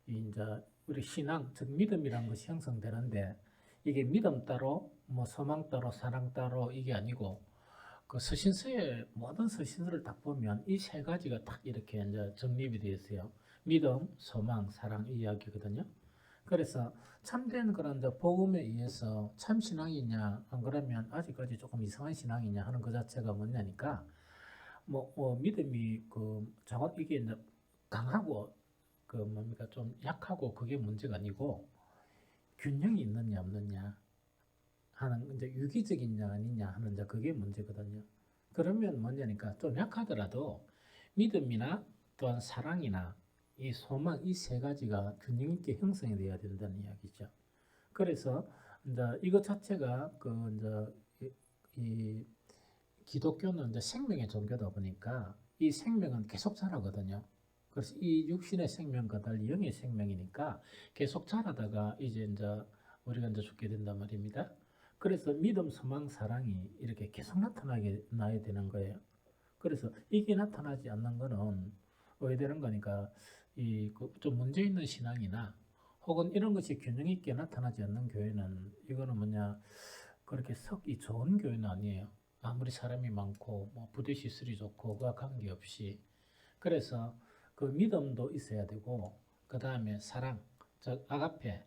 이제 우리 신앙, 즉 믿음이라는 것이 형성되는데 이게 믿음 따로, 뭐 소망 따로, 사랑 따로 이게 아니고 그 서신서의 모든 서신서를 딱 보면 이 세 가지가 딱 이렇게 이제 정립이 되어 있어요. 믿음, 소망, 사랑 이 이야기거든요. 그래서 참된 그런 이제 복음에 의해서 참 신앙이냐 안 그러면 아직까지 조금 이상한 신앙이냐 하는 그 자체가 뭐냐니까 믿음이 정확 이게 이제 강하고 그 뭡니까 좀 약하고 그게 문제가 아니고 균형이 있느냐 없느냐 하는 이제 유기적이냐 아니냐 하는 이제 그게 문제거든요. 그러면 뭐냐니까 좀 약하더라도 믿음이나 또한 사랑이나 이 소망 이 세 가지가 균형 있게 형성이 돼야 된다는 이야기죠. 그래서 이제 이것 자체가 이제 이 기독교는 이제 생명의 종교다 보니까 이 생명은 계속 자라거든요. 그래서 이 육신의 생명과 달리 영의 생명이니까 계속 자라다가 이제 우리가 이제 죽게 된단 말입니다. 그래서 믿음, 소망, 사랑이 이렇게 계속 나야 되는 거예요. 그래서 이게 나타나지 않는 거는 왜 되는 거니까 좀 문제 있는 신앙이나 혹은 이런 것이 균형 있게 나타나지 않는 교회는 이거는 그렇게 썩이 좋은 교회는 아니에요. 아무리 사람이 많고 뭐 부대 시설이 좋고 그와 관계없이 그래서 그 믿음도 있어야 되고 그 다음에 사랑, 즉 아가페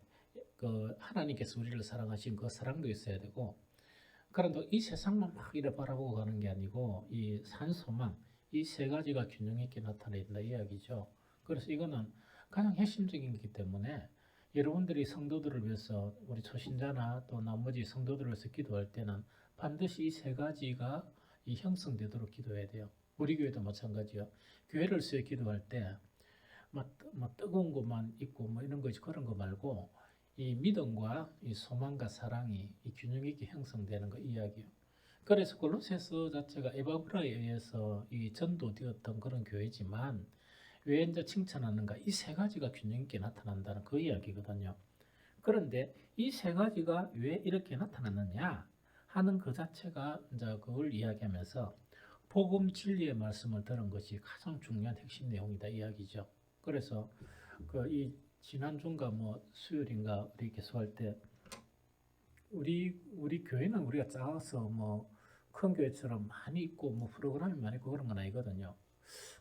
그 하나님께서 우리를 사랑하신 그 사랑도 있어야 되고 그런데 이 세상만 막 이래 바라보고 가는 게 아니고 이 산소망 이 세 가지가 균형 있게 나타내야 된다 이야기죠. 그래서 이거는 가장 핵심적인 거기 때문에 여러분들이 성도들을 위해서 우리 초신자나 또 나머지 성도들을 위해서 기도할 때는 반드시 이 세 가지가 형성되도록 기도해야 돼요. 우리 교회도 마찬가지요. 교회를 위해 기도할 때 뜨거운 것만 있고 뭐 이런 거지 그런 거 말고 이 믿음과 이 소망과 사랑이 이 균형 있게 형성되는 거 이야기요. 그래서 골로새서 자체가 에바브라에 의해서 이 전도되었던 그런 교회지만 왜 이제 칭찬하는가? 이 세 가지가 균형 있게 나타난다는 그 이야기거든요. 그런데 이 세 가지가 왜 이렇게 나타났느냐 하는 그 자체가 이제 그걸 이야기하면서 복음 진리의 말씀을 들은 것이 가장 중요한 핵심 내용이다 이야기죠. 그래서 이 지난주인가 뭐 수요일인가 우리 개소할 때 우리 교회는 우리가 작아서 뭐 큰 교회처럼 많이 있고 뭐 프로그램이 많이 있고 그런 건 아니거든요.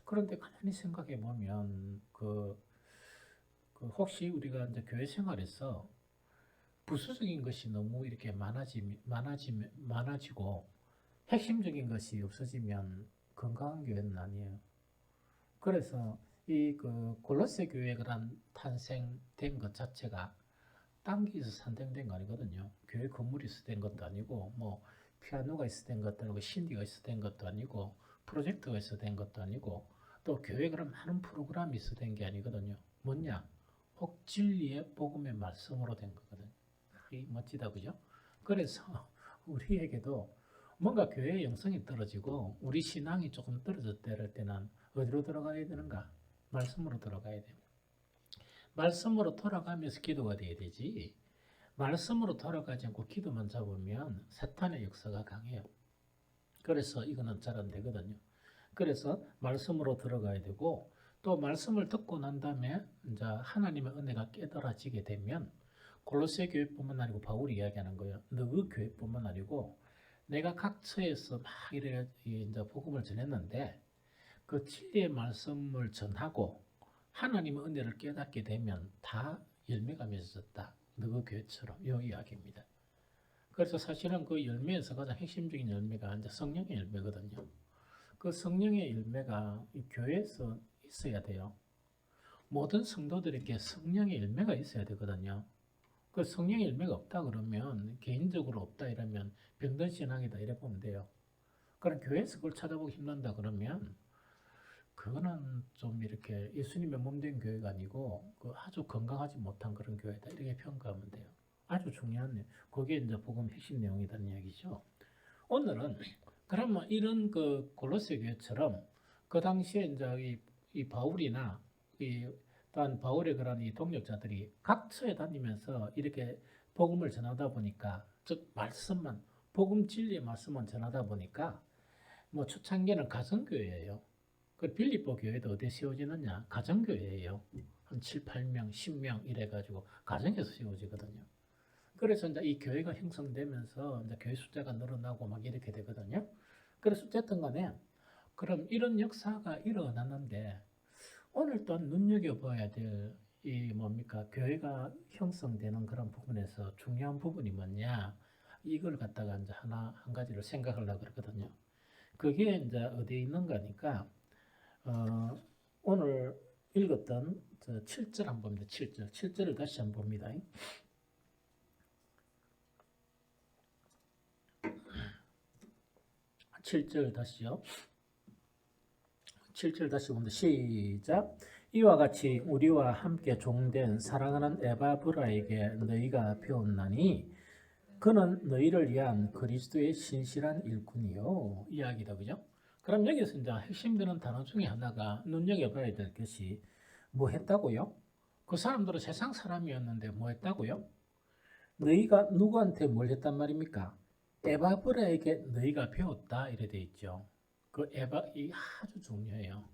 그런데 가만히 생각해 보면 혹시 우리가 이제 교회 생활에서 부수적인 것이 너무 이렇게 많아지고 핵심적인 것이 없어지면 건강한 교회는 아니에요. 그래서 골로새 교회가 탄생된 것 자체가 단기에서 산정된 거 아니거든요. 교회 건물이 있어 된 것도 아니고 뭐 피아노가 있어 된 것도 아니고 신디가 있어 된 것도 아니고 프로젝트가 있어 된 것도 아니고 또 교회 그런 많은 프로그램이 있어 된 게 아니거든요. 뭐냐? 혹 진리의 복음의 말씀으로 된 거거든요. 멋지다 그죠? 그래서 우리에게도 뭔가 교회의 영성이 떨어지고 우리 신앙이 조금 떨어졌다 할 때는 어디로 들어가야 되는가? 말씀으로 들어가야 돼요. 말씀으로 돌아가면서 기도가 돼야 되지. 말씀으로 돌아가지 않고 기도만 잡으면 사탄의 역사가 강해요. 그래서 이거는 잘 안 되거든요. 그래서 말씀으로 들어가야 되고 또 말씀을 듣고 난 다음에 이제 하나님의 은혜가 깨달아지게 되면 골로새 교회뿐만 아니고 바울이 이야기하는 거예요. 너희 교회뿐만 아니고 내가 각 처에서 막 이래 이제 복음을 전했는데 그 진리의 말씀을 전하고 하나님의 은혜를 깨닫게 되면 다 열매가 맺어졌다. 너희 교회처럼 이 이야기입니다. 그래서 사실은 그 열매에서 가장 핵심적인 열매가 이제 성령의 열매거든요. 그 성령의 열매가 이 교회에서 있어야 돼요. 모든 성도들에게 성령의 열매가 있어야 되거든요. 그 성령의 열매가 없다 그러면 개인적으로 없다 이러면 병든 신앙이다 이래 보면 돼요. 그럼 교회에서 그걸 찾아보기 힘든다 그러면 그거는 좀 이렇게 예수님의 몸된 교회가 아니고 아주 건강하지 못한 그런 교회다 이렇게 평가하면 돼요. 아주 중요한 그게 이제 복음 핵심 내용이라는 이야기죠. 오늘은 그러면 이런 골로새 교회처럼 그 당시에 이제 이 바울이나 또한 바울의 그런 이 동력자들이 각처에 다니면서 이렇게 복음을 전하다 보니까 즉 복음 진리의 말씀만 전하다 보니까 뭐 초창기는 가정교회예요. 그 빌립보 교회도 어디에 세워지느냐? 가정교회예요. 한 7, 8명, 10명 이래가지고 가정에서 세워지거든요. 그래서 이제 이 교회가 형성되면서 이제 교회 숫자가 늘어나고 막 이렇게 되거든요. 그래서 어쨌든 간에 그럼 이런 역사가 일어났는데 오늘 또한 눈여겨봐야 될 이 뭡니까? 교회가 형성되는 그런 부분에서 중요한 부분이 뭐냐? 이걸 갖다가 이제 한 가지를 생각하려고 그러거든요. 그게 이제 어디에 있는가니까, 오늘 읽었던 저 7절 한번 봅니다. 7절. 7절을 다시 한번 봅니다. 7절 다시요. 7절 다시 봅니다. 시작. 이와 같이 우리와 함께 종된 사랑하는 에바브라에게 너희가 배웠나니 그는 너희를 위한 그리스도의 신실한 일꾼이요. 이야기다, 그죠? 그럼 여기서 이제 핵심되는 단어 중에 하나가 눈여겨봐야 될 것이 뭐 했다고요? 그 사람들은 세상 사람이었는데 뭐 했다고요? 너희가 누구한테 뭘 했단 말입니까? 에바브라에게 너희가 배웠다 이래 돼 있죠. 그 이 아주 중요해요.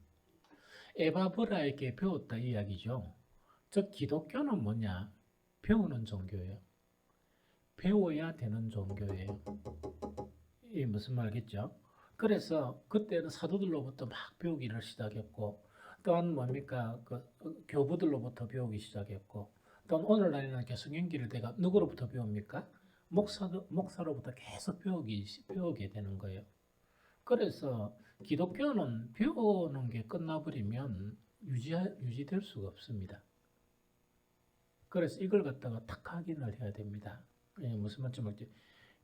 에바브라에게 배웠다 이야기죠. 즉 기독교는 뭐냐? 배우는 종교예요. 배워야 되는 종교예요. 이 무슨 말겠죠? 그래서 그때는 사도들로부터 막 배우기를 시작했고, 또한 뭡니까? 그 교부들로부터 배우기 시작했고, 또한 오늘날에는 개성경기를 내가 누구로부터 배웁니까? 목사로부터 계속 배우게 되는 거예요. 그래서 기독교는 배우는 게 끝나버리면 유지될 수가 없습니다. 그래서 이걸 갖다가 탁 확인을 해야 됩니다. 무슨 말인지 모르겠지.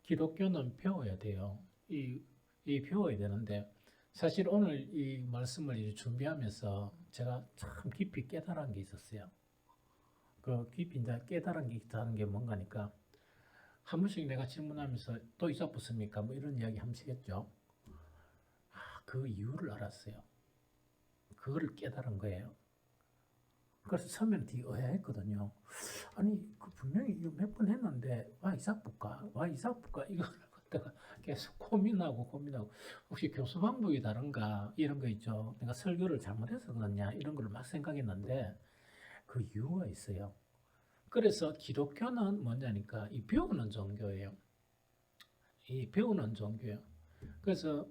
기독교는 배워야 돼요. 이 배워야 되는데, 사실 오늘 이 말씀을 준비하면서 제가 참 깊이 깨달은 게 있었어요. 그 깊이 이제 깨달은 게 있다는 게 뭔가니까, 한 번씩 내가 질문하면서 또 이자 붙습니까? 뭐 이런 이야기 하시겠죠. 그 이유를 알았어요. 그거를 깨달은 거예요. 그래서 처음에는 되게 의아했거든요. 아니, 그 분명히 이거 몇 번 했는데, 와, 이삭 볼까? 이걸 갖다가 계속 고민하고, 혹시 교수 방법이 다른가? 이런 거 있죠. 내가 설교를 잘못해서 그렇냐? 이런 걸 막 생각했는데, 그 이유가 있어요. 그래서 기독교는 뭐냐니까, 이 배우는 종교예요. 이 배우는 종교예요. 그래서,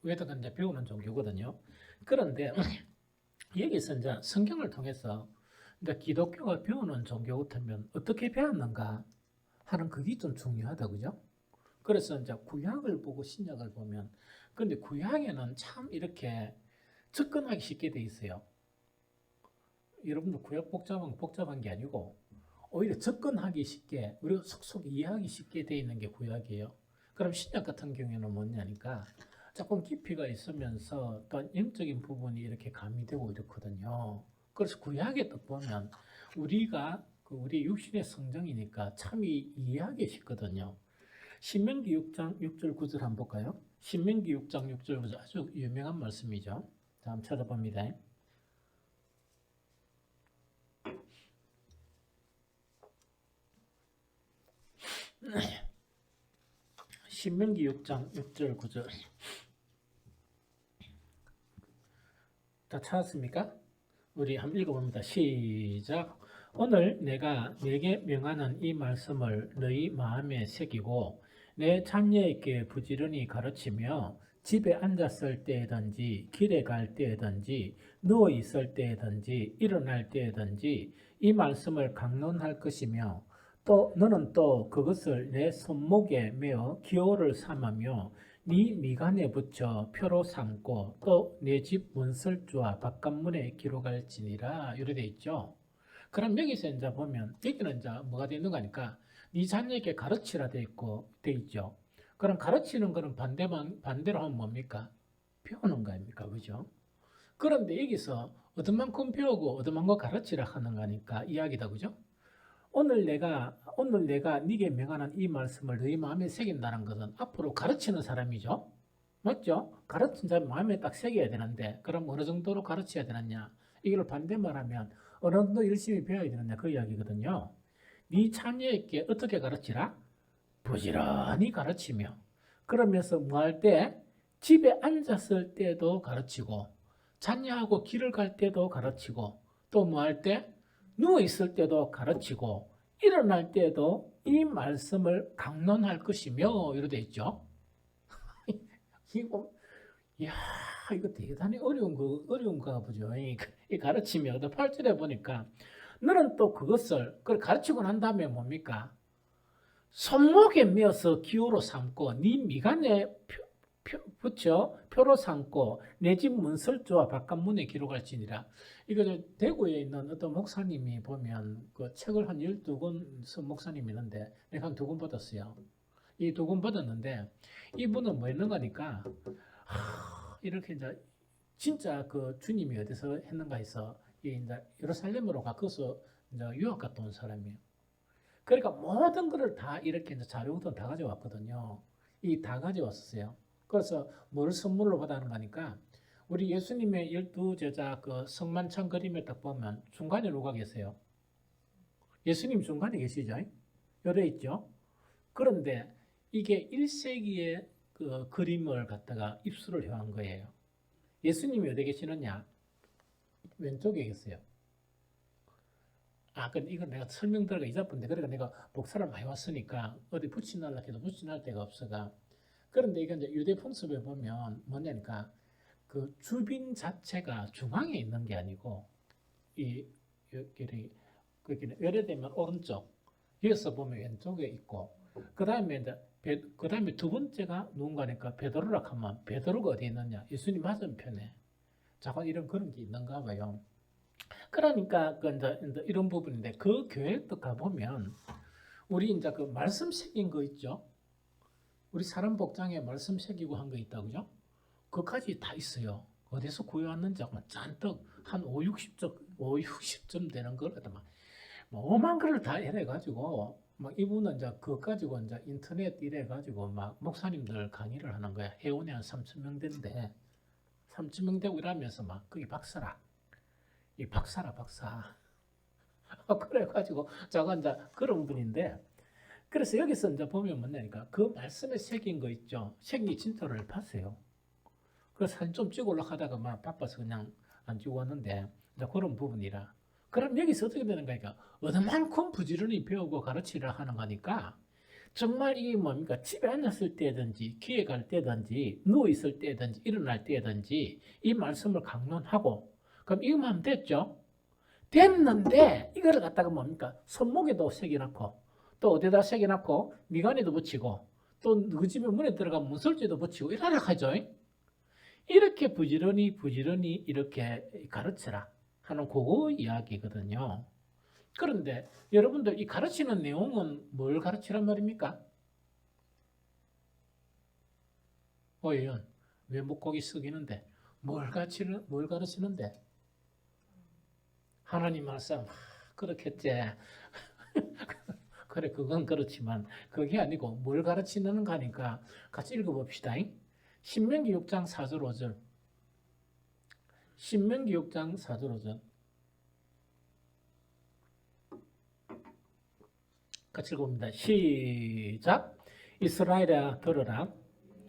외도가 이제 배우는 종교거든요. 그런데 여기서 이제 성경을 통해서 이제 기독교가 배우는 종교 같으면 어떻게 배웠는가 하는 그게 좀 중요하다, 그죠? 그래서 이제 구약을 보고 신약을 보면, 근데 구약에는 참 이렇게 접근하기 쉽게 돼 있어요. 여러분들 구약 복잡한 게 아니고 오히려 접근하기 쉽게, 우리가 속속 이해하기 쉽게 돼 있는 게 구약이에요. 그럼 신약 같은 경우에는 뭐냐니까 조금 깊이가 있으면서 또 영적인 부분이 이렇게 가미되고 이렇거든요. 그래서 구약에 딱 보면 우리 육신의 성정이니까 참 이해하기 쉽거든요. 신명기 6장 6절 9절 한번 볼까요? 신명기 6장 6절 9절 아주 유명한 말씀이죠. 자, 한번 찾아봅니다. 신명기 6장 6절 9절 다 찾았습니까? 우리 한번 읽어봅니다. 시작. 오늘 내가 네게 명하는 이 말씀을 너희 마음에 새기고 내 자녀에게 부지런히 가르치며 집에 앉았을 때든지 길에 갈 때든지 누워 있을 때든지 일어날 때든지 이 말씀을 강론할 것이며 또 너는 또 그것을 내 손목에 메어 기호를 삼으며 네 미간에 붙여 표로 삼고 또 내 집 문설주와 바깥문에 기록할지니라 이렇게 돼 있죠. 그럼 여기서 이제 보면 여기는 이제 뭐가 되어 있는 거니까 네 자녀에게 가르치라 돼 있죠. 그럼 가르치는 거는 반대로 하면 뭡니까? 배우는 거 아닙니까? 그죠? 그런데 여기서 어떤 만큼 배우고 어떤 만큼 가르치라 하는 거니까 이야기다. 그죠? 오늘 내가 네게 명하는 이 말씀을 너희 마음에 새긴다는 것은 앞으로 가르치는 사람이죠. 맞죠? 가르친 사람 마음에 딱 새겨야 되는데 그럼 어느 정도로 가르쳐야 되느냐? 이걸 반대 말하면 어느 정도 열심히 배워야 되느냐 그 이야기거든요. 네 자녀에게 어떻게 가르치라? 부지런히 가르치며 그러면서 뭐 할 때? 집에 앉았을 때도 가르치고 자녀하고 길을 갈 때도 가르치고 또 뭐 할 때? 누워 있을 때도 가르치고 일어날 때도 이 말씀을 강론할 것이며 이렇게 돼 있죠. 이거 야 이거 대단히 어려운가 보죠. 이 가르치며 8절에 보니까 너는 또 그것을 가르치고 난 다음에 뭡니까? 손목에 메어서 기호로 삼고 네 미간에 붙여 표로 삼고 내 집 문설주와 바깥문에 기록할지니라. 이거 대구에 있는 어떤 목사님이 보면 그 책을 한 12권 쓴 목사님이 있는데 내가 한 2권 받았어요. 이 2권 받았는데 이분은 뭐 했는가 하니까 이렇게 이제 진짜 그 주님이 어디서 했는가 해서 이제 예루살렘으로 가서 이제 유학 갔다 온 사람이에요. 그러니까 모든 것을 다 이렇게 이제 자료부터 다 가져왔거든요. 이 다 가져왔었어요. 그래서 뭘 선물로 받아는 거니까 우리 예수님의 12제자 그 성만찬 그림에 딱 보면 중간에 누가 계세요? 예수님 중간에 계시죠? 열에 있죠? 그런데 이게 1세기의 그 그림을 갖다가 입수를 해온 거예요. 예수님이 어디 계시느냐? 왼쪽에 계세요. 근데 이건 내가 설명 들어가 잊어본데, 그러니까 내가 복사를 많이 왔으니까 어디 붙이려고 해도 붙이할 데가 없어가. 그런데 이건 이제 유대 풍습에 보면 뭐냐니까 그 주빈 자체가 중앙에 있는 게 아니고 여기 예를 들면 오른쪽 여기서 보면 왼쪽에 있고 그 다음에 이제 그 다음에 두 번째가 누군가니까 베드로라 하면 베드로가 어디 있느냐? 예수님 맞은편에. 자꾸 이런 그런 게 있는가 봐요. 그러니까 그 이제 이런 부분인데 그 교회도 가보면 우리 이제 그 말씀 새긴 거 있죠. 우리 사람 복장에 말씀 새기고 한 거 있다 그죠? 그까지 다 있어요. 어디서 구해왔는지 잔뜩 한 5, 60점 되는 걸 갖다 막 오만 글을 다 해가지고 막 이분은 이제 그거 가지고 이제 인터넷 이래가지고 막 목사님들 강의를 하는 거야. 회원이 한 3,000명 된데 3,000명 되고 이러면서 막 그게 박사. 그래가지고 저가 이제 그런 분인데 그래서 여기서 이제 보면 뭐냐니까 그 말씀에 새긴 거 있죠. 새긴 진짜를 봤어요. 그래서 사진 좀 찍으려고 하다가 막 바빠서 그냥 안 찍고 왔는데 이제 그런 부분이라. 그럼 여기서 어떻게 되는 거니까 얼마만큼 부지런히 배우고 가르치려 하는 거니까 정말 이게 뭡니까? 집에 앉았을 때든지 기회 갈 때든지 누워 있을 때든지 일어날 때든지 이 말씀을 강론하고 그럼 이거만 하면 됐죠? 됐는데 이거를 갖다가 뭡니까? 손목에도 새겨놓고 또 어디다 새겨놓고 미간에도 붙이고 또 그 집에 문에 들어가면 문설주에도 붙이고 이러라 하죠. 이렇게 부지런히 이렇게 가르쳐라 하는 그거 이야기거든요. 그런데 여러분들 이 가르치는 내용은 뭘 가르치란 말입니까? 오연 왜 목고기 숙이는데 뭘 가르치는데? 하나님 말씀 그렇겠지. 그래 그건 그렇지만 그게 아니고 뭘 가르치는가 하니까 같이 읽어봅시다. 신명기 6장 4절 5절 신명기 6장 4절 5절 같이 읽어봅니다. 시작. 이스라엘아 들으라.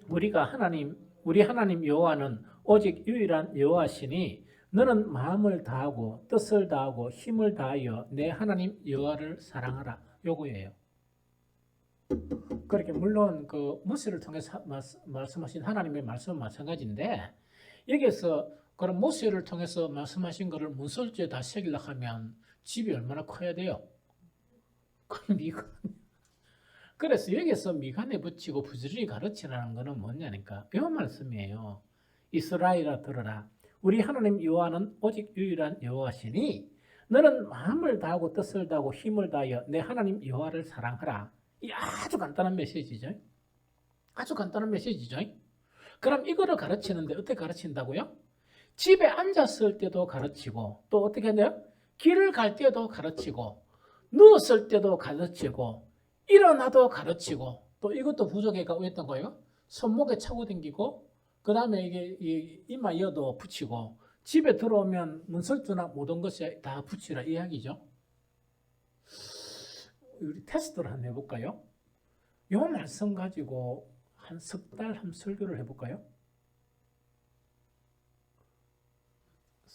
우리 하나님 여호와는 오직 유일한 여호와시니 너는 마음을 다하고 뜻을 다하고 힘을 다하여 내 하나님 여호와를 사랑하라. 요거예요. 그렇게 물론 그 모세를 통해서 말씀하신 하나님의 말씀은 마찬가지인데 여기서 그런 모세를 통해서 말씀하신 것을 문설주에 다 새기려고 하면 집이 얼마나 커야 돼요? 그 미간. 그래서 여기서 미간에 붙이고 부지런히 가르치라는 것은 뭐냐니까 이 말씀이에요. 이스라엘아 들으라. 우리 하나님 여호와는 오직 유일한 여호와시니 너는 마음을 다하고 뜻을 다하고 힘을 다하여 내 하나님 여호와를 사랑하라. 이 아주 간단한 메시지죠. 아주 간단한 메시지죠. 그럼 이거를 가르치는데 어떻게 가르친다고요? 집에 앉았을 때도 가르치고 또 어떻게 하나요? 길을 갈 때도 가르치고 누웠을 때도 가르치고 일어나도 가르치고 또 이것도 부족해가 왜했던 거예요? 손목에 차고 다니고 그 다음에 이게 이마 이어도 붙이고 집에 들어오면 문설주나 모든 것에 다 붙이라 이야기죠. 우리 테스트를 한번 해볼까요? 이 말씀 가지고 한 석 달 한 설교를 해볼까요?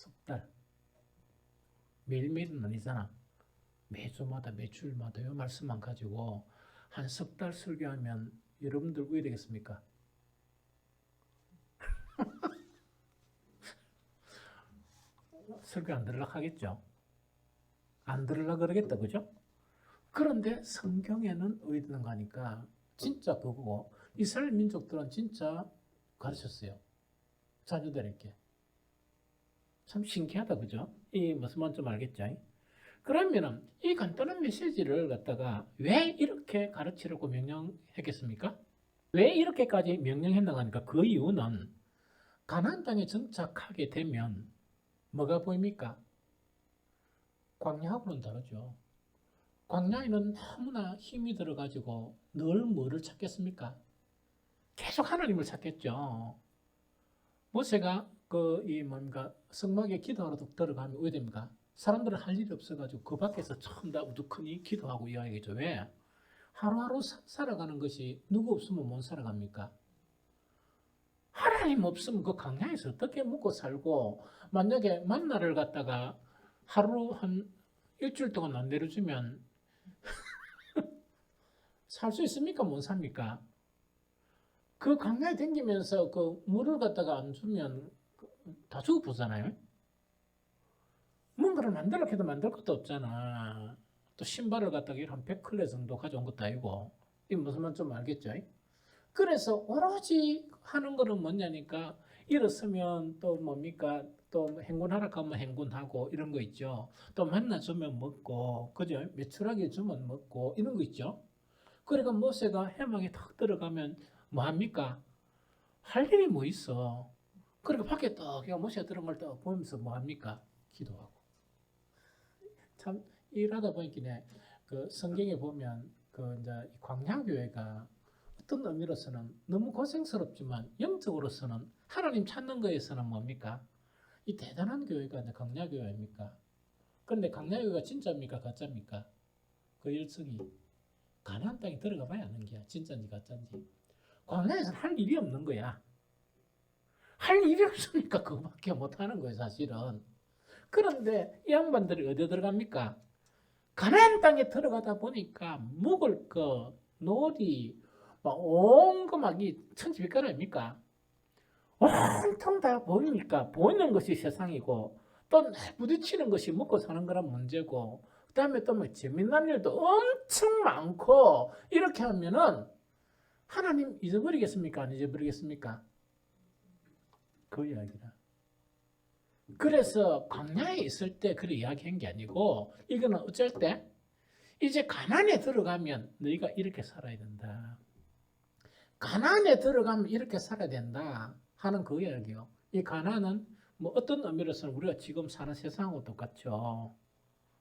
석 달. 매일매일은 아니잖아. 매주마다 매주일마다 이 말씀만 가지고 한 석 달 설교하면 여러분들 왜 되겠습니까? 설교 안 들으려고 하겠죠? 안 들으려고 그러겠다, 그죠? 그런데 성경에는 왜 있는가 하니까 진짜 그거고 이스라엘 민족들은 진짜 가르쳤어요. 자녀들에게. 참 신기하다, 그죠? 이 무슨 말인지 좀 알겠죠? 그러면은 이 간단한 메시지를 갖다가 왜 이렇게 가르치라고 명령했겠습니까? 왜 이렇게까지 명령했나 하니까 그 이유는 가나안 땅에 정착하게 되면 뭐가 보입니까? 광야하고는 다르죠. 광야에는 너무나 힘이 들어가지고 늘 뭐를 찾겠습니까? 계속 하나님을 찾겠죠. 모세가 이 뭔가 성막에 기도하러 들어가면 왜 됩니까? 사람들은 할 일이 없어가지고 그 밖에서 처음 다 우두커니 기도하고 이야기죠. 왜? 하루하루 살아가는 것이 누구 없으면 못 살아갑니까? 하나님 없으면 그 광야에서 어떻게 먹고 살고 만약에 만나를 갖다가 하루 한 일주일 동안 안 내려주면 살 수 있습니까? 못 삽니까? 그 강야에 댕기면서 그 물을 갖다가 안 주면 다 죽어보잖아요. 뭔가를 만들려고 해도 만들 것도 없잖아. 또 신발을 갖다가 한 100켤레 정도 가져온 것도 아니고. 이 무슨 말인지 좀 알겠죠? 그래서 오로지 하는 거는 뭐냐니까 일어서면 또 뭡니까? 또 행군하라 하면 행군하고 이런 거 있죠. 또 만나주면 먹고, 그죠? 매출하게 주면 먹고 이런 거 있죠. 그러니까 모세가 해망에 탁 들어가면 뭐 합니까? 할 일이 뭐 있어. 그러니까 밖에 떡 모세가 들어간 걸 딱 보면서 뭐 합니까? 기도하고. 참 일하다 보니까 그 성경에 보면 그 이제 광야교회가 어떤 의미로서는 너무 고생스럽지만 영적으로서는 하나님 찾는 거에서는 뭡니까? 이 대단한 교회가 이제 광야교회입니까? 그런데 광야교회가 진짜입니까? 가짜입니까? 그 열성이 가나안 땅에 들어가 봐야 아는 게야. 진짜인지 가짜인지. 광야에서는 할 일이 없는 거야. 할 일이 없으니까 그거밖에 못 하는 거예요, 사실은. 그런데 이 양반들이 어디 들어갑니까? 가나안 땅에 들어가다 보니까 먹을 거, 놀이, 온 거 막 이 천지백갈 아닙니까? 온통 다 보이니까 보이는 것이 세상이고 또 부딪히는 것이 먹고 사는 거란 문제고 그다음에 또 뭐 재미난 일도 엄청 많고 이렇게 하면은 하나님 잊어버리겠습니까? 안 잊어버리겠습니까? 그 이야기라. 그래서 광야에 있을 때 그렇게 이야기한 게 아니고 이거는 어쩔 때 이제 가나안에 들어가면 너희가 이렇게 살아야 된다. 가나안에 들어가면 이렇게 살아야 된다 하는 그 이야기요. 이 가나안은 뭐 어떤 의미로서는 우리가 지금 사는 세상하고 똑같죠.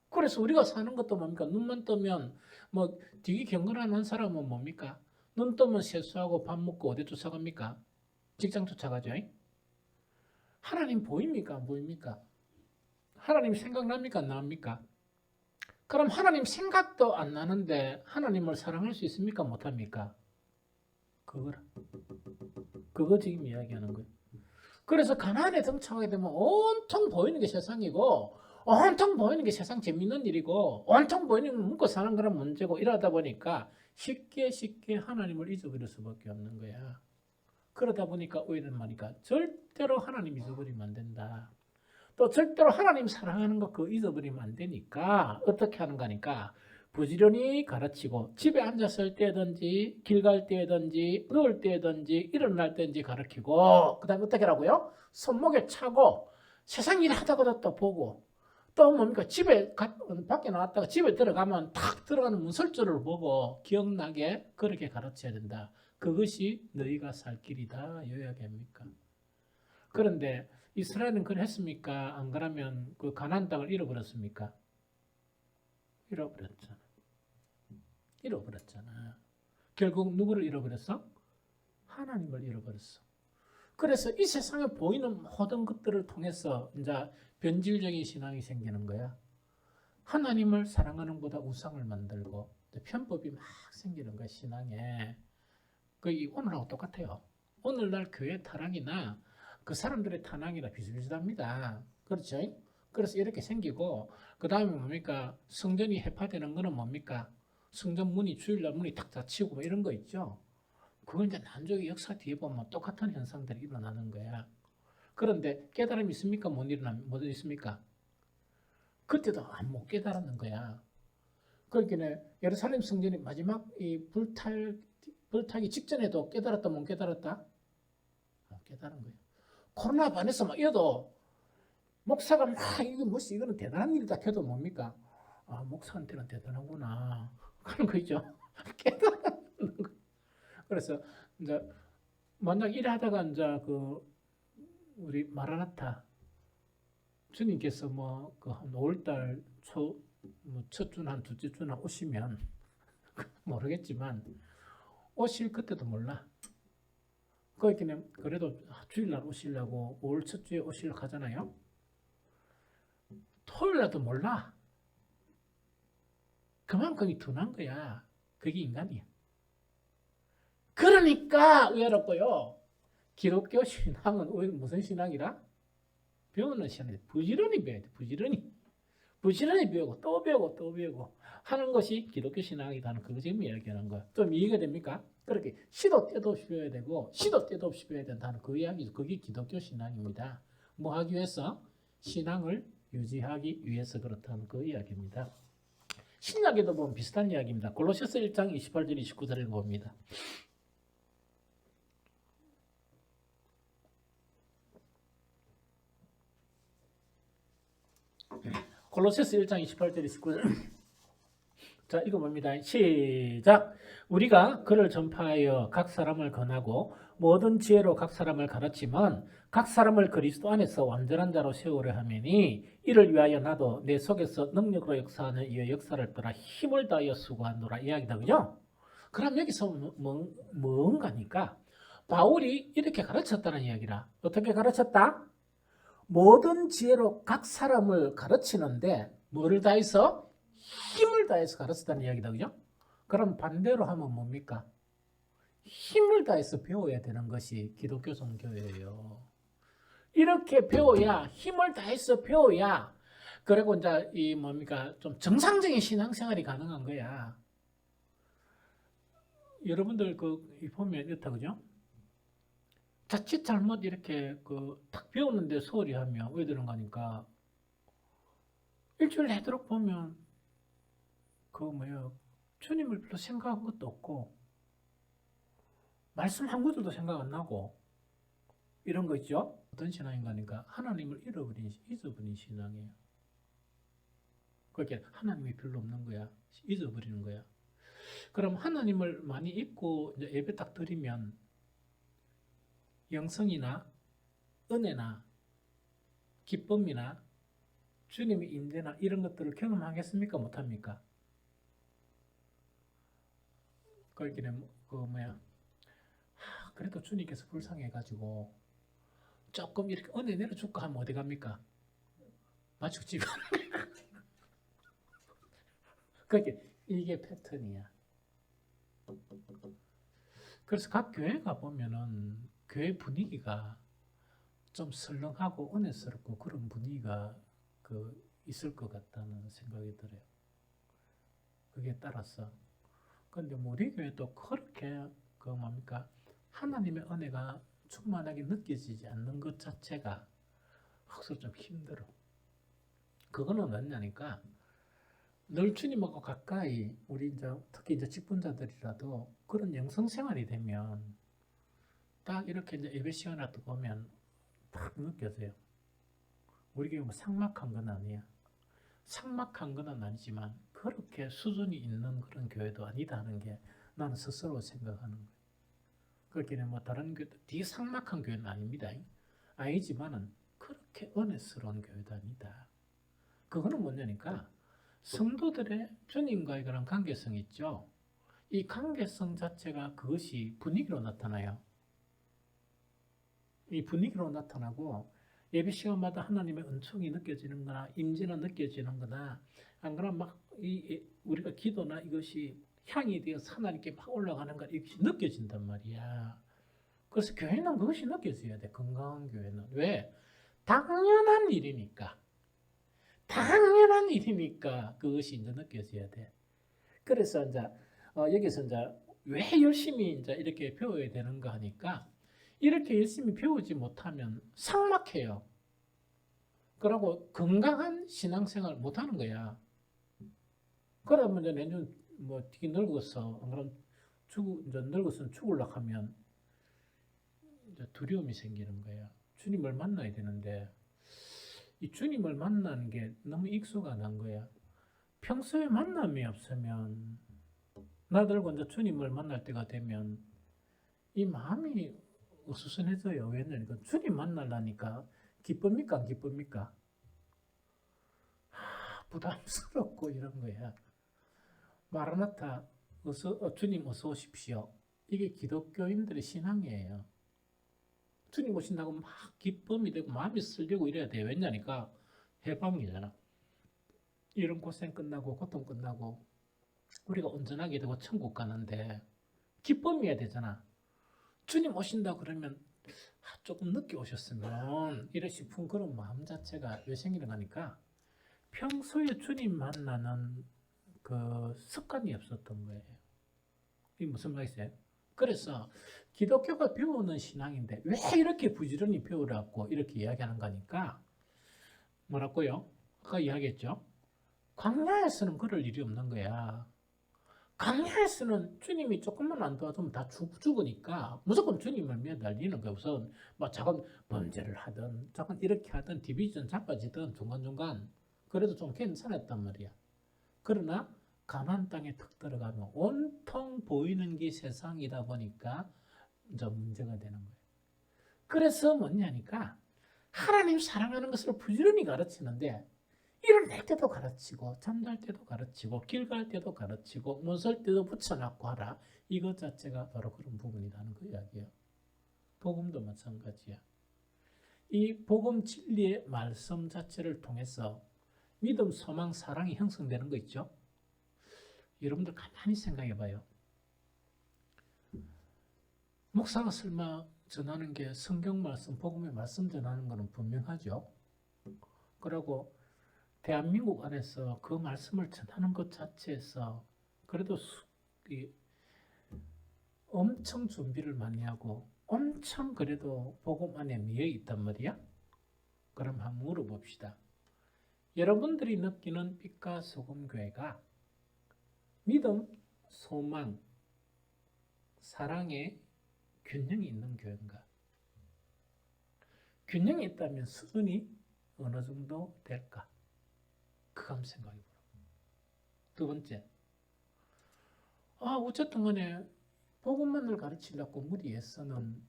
그래서 우리가 사는 것도 뭡니까? 눈만 뜨면 뭐 되게 경건한 사람은 뭡니까? 눈 뜨면 세수하고 밥 먹고 어디 쫓아갑니까? 직장 쫓아가죠. 하나님 보입니까? 안 보입니까? 하나님 생각납니까? 안 납니까? 그럼 하나님 생각도 안 나는데 하나님을 사랑할 수 있습니까? 못합니까? 그거 지금 이야기하는 거예요. 그래서 가나안에 정착하게 되면 온통 보이는 게 세상이고 온통 보이는 게 세상 재밌는 일이고 온통 보이는 게 먹고 사는 거란 문제고 이러다 보니까 쉽게 하나님을 잊어버릴 수밖에 없는 거야. 그러다 보니까 오히려 말이니까 절대로 하나님 잊어버리면 안 된다. 또 절대로 하나님 사랑하는 거 그거 잊어버리면 안 되니까 어떻게 하는 거니까 부지런히 가르치고 집에 앉았을 때든지 길 갈 때든지 누울 때든지 일어날 때든지 가르치고 그 다음에 어떻게 하라고요? 손목에 차고 세상 일 하다가도 또 보고 또 뭡니까? 집에 밖에 나왔다가 집에 들어가면 탁 들어가는 문설주를 보고 기억나게 그렇게 가르쳐야 된다. 그것이 너희가 살 길이다. 요 이야기입니까? 그런데 이스라엘은 그랬습니까? 안 그러면 그 가나안 땅을 잃어버렸습니까? 잃어버렸잖아. 결국 누구를 잃어버렸어? 하나님을 잃어버렸어. 그래서 이 세상에 보이는 모든 것들을 통해서 이제 변질적인 신앙이 생기는 거야. 하나님을 사랑하는 보다 우상을 만들고 편법이 막 생기는 거야, 신앙에. 오늘하고 똑같아요. 오늘날 교회 타락이나 그 사람들의 타락이나 비슷비슷합니다. 그렇죠? 그래서 이렇게 생기고 그 다음에 뭡니까? 성전이 해파되는 거는 뭡니까? 성전 문이 주일날 문이 탁 닫히고 뭐 이런 거 있죠. 그건 이제 난족의 역사 뒤에 보면 똑같은 현상들이 일어나는 거야. 그런데 깨달음이 있습니까? 못 있습니까? 그때도 못 깨달았는 거야. 그러니까 예루살렘 성전이 마지막 이 불타기 직전에도 깨달았다 못 깨달았다? 깨달은 거예요. 코로나 반에서 막 이어도 목사가 막 이거 뭐지 이거는 대단한 일이다 해도 뭡니까? 목사한테는 대단하구나. 그런 거 있죠. 깨달은 거. 그래서 이제 만약 일하다가 이제 그 우리 마라나타 주님께서 뭐그한 5월달 첫 주나 한 둘째 주나 오시면 모르겠지만 오실 그때도 몰라. 그러니까 그래도 주일날 오시려고 5월 첫 주에 오시려고 하잖아요. 토요일날도 몰라. 그만큼이 둔한 거야. 그게 인간이야. 그러니까 외롭고요. 기독교 신앙은 무슨 신앙이라? 배우는 신앙이 부지런히 배워야 돼. 부지런히 배우고 또 배우고 또 배우고 하는 것이 기독교 신앙이라는 그거 지금 이야기하는 거야. 좀 이해가 됩니까? 그렇게 시도 때도 없이 배워야 되고 시도 때도 없이 배워야 된다는 그 이야기, 그게 기독교 신앙입니다. 뭐 하기 위해서? 신앙을 유지하기 위해서 그렇다는 그 이야기입니다. 신약에도 보면 비슷한 이야기입니다. 골로새서 1장 28절 29절을 봅니다. 골로새서 1장 28절 29절 자, 읽어봅니다. 시작. 우리가 그를 전파하여 각 사람을 권하고 모든 지혜로 각 사람을 가르치면 각 사람을 그리스도 안에서 완전한 자로 세우려 하매니 이를 위하여 나도 내 속에서 능력으로 역사하는 이의 역사를 따라 힘을 다하여 수고하노라 이야기다. 그죠? 그럼 여기서 뭔가니까 바울이 이렇게 가르쳤다는 이야기라. 어떻게 가르쳤다? 모든 지혜로 각 사람을 가르치는데 뭐를 다해서? 힘을 다해서 가르쳤다는 이야기다. 그죠? 그럼 반대로 하면 뭡니까? 힘을 다해서 배워야 되는 것이 기독교 종교예요. 이렇게 배워야, 힘을 다해서 배워야, 그리고 이제 이 뭡니까? 좀 정상적인 신앙생활이 가능한 거야. 여러분들 보면 이렇다. 그죠? 자칫 잘못 이렇게 딱 배우는데 소홀히 하면 왜 그런 거니까 일주일 내도록 보면 주님을 별로 생각한 것도 없고 말씀 한 구절도 생각 안 나고 이런 거 있죠? 어떤 신앙인가니까 하나님을 잊어버린 신앙이에요. 그렇게 하나님이 별로 없는 거야. 잊어버리는 거야. 그럼 하나님을 많이 잊고 이제 예배 딱 드리면 영성이나 은혜나 기쁨이나 주님의 임재나 이런 것들을 경험하겠습니까? 못합니까? 그래도 주님께서 불쌍해가지고 조금 이렇게 은혜 내려줄까 하면 어디 갑니까? 마죽집. 이게 패턴이야. 그래서 각 교회가 보면은 교회 분위기가 좀 설렁하고 은혜스럽고 그런 분위기가 있을 것 같다는 생각이 들어요. 그게 따라서. 근데 우리 교회도 그렇게 하나님의 은혜가 충만하게 느껴지지 않는 것 자체가 확실히 좀 힘들어. 그거는 왜냐니까 늘 주님하고 가까이 우리 특히 직분자들이라도 그런 영성 생활이 되면 딱 이렇게 예배 시간을 보면 딱 느껴져요. 우리 교회 삭막한 건 아니야. 삭막한 건 아니지만 그렇게 수준이 있는 그런 교회도 아니다 하는 게 나는 스스로 생각하는 거예요. 그렇기는 다른 교회도 되게 삭막한 교회는 아닙니다. 아니지만은 그렇게 은혜스러운 교회도 아니다. 그거는 뭐냐니까 성도들의 주님과의 그런 관계성이 있죠. 이 관계성 자체가 그것이 분위기로 나타나요. 이 분위기로 나타나고 예배 시간마다 하나님의 은총이 느껴지는 거나 임재는 느껴지는 거나 안 그러면 우리가 기도나 이것이 향이 되어서 하나님께 막 올라가는 거 이것이 느껴진단 말이야. 그래서 교회는 그것이 느껴져야 돼. 건강한 교회는. 왜? 당연한 일이니까. 당연한 일이니까 그것이 이제 느껴져야 돼. 그래서 이제 여기서 이제 왜 열심히 이제 이렇게 배워야 되는가 하니까 이렇게 열심히 배우지 못하면 삭막해요. 그러고 건강한 신앙생활 못 하는 거야. 그러면 이제 내년 뭐 되게 늙었어. 그럼 이제 늙었으면 죽으려고 하면 이제 두려움이 생기는 거야. 주님을 만나야 되는데 이 주님을 만나는 게 너무 익숙한 거야. 평소에 만남이 없으면 나들고 이제 주님을 만날 때가 되면 이 마음이 어수선해져요. 왜냐니까 주님 만나려니까 기쁩니까? 안 기쁩니까? 부담스럽고 이런 거야. 마라나타 주님 어서 오십시오. 이게 기독교인들의 신앙이에요. 주님 오신다고 막 기쁨이 되고 마음이 쓸리고 이래야 돼요. 왜냐니까 해방이잖아. 이런 고생 끝나고 고통 끝나고 우리가 온전하게 되고 천국 가는데 기쁨이어야 되잖아. 주님 오신다 그러면 조금 늦게 오셨으면 이래 싶은 그런 마음 자체가 왜 생기는 거니까 평소에 주님 만나는 그 습관이 없었던 거예요. 이게 무슨 말이세요? 그래서 기독교가 배우는 신앙인데 왜 이렇게 부지런히 배우라고 이렇게 이야기하는 거니까 뭐라고요? 아까 이야기했죠? 광야에서는 그럴 일이 없는 거야. 광야에서는 주님이 조금만 안 도와주면 다 죽으니까 무조건 주님을 매달리는 거야. 우선 뭐 작은 범죄를 하든 작은 이렇게 하든 디비전 자빠지든 중간중간 그래도 좀 괜찮았단 말이야. 그러나 가나안 땅에 턱 들어가면 온통 보이는 게 세상이다 보니까 이제 문제가 되는 거예요. 그래서 뭐냐니까 하나님 사랑하는 것을 부지런히 가르치는데 일어날 때도 가르치고 잠잘 때도 가르치고 길 갈 때도 가르치고 문 설 때도 붙여놓고 하라. 이것 자체가 바로 그런 부분이라는 그 이야기예요. 복음도 마찬가지야. 이 복음 진리의 말씀 자체를 통해서 믿음, 소망, 사랑이 형성되는 거 있죠? 여러분들 가만히 생각해 봐요. 목사가 설마 전하는 게 성경 말씀, 복음의 말씀 전하는 거는 분명하죠. 그리고 대한민국 안에서 그 말씀을 전하는 것 자체에서 그래도 엄청 준비를 많이 하고 엄청 그래도 복음 안에 미어 있단 말이야. 그럼 한번 물어봅시다. 여러분들이 느끼는 빛과 소금 교회가 믿음, 소망, 사랑의 균형이 있는 교회인가? 균형이 있다면 수준이 어느 정도 될까? 그거 한번 생각해 보라. 두 번째, 어쨌든 간에 복음만을 가르치려고 무리해서는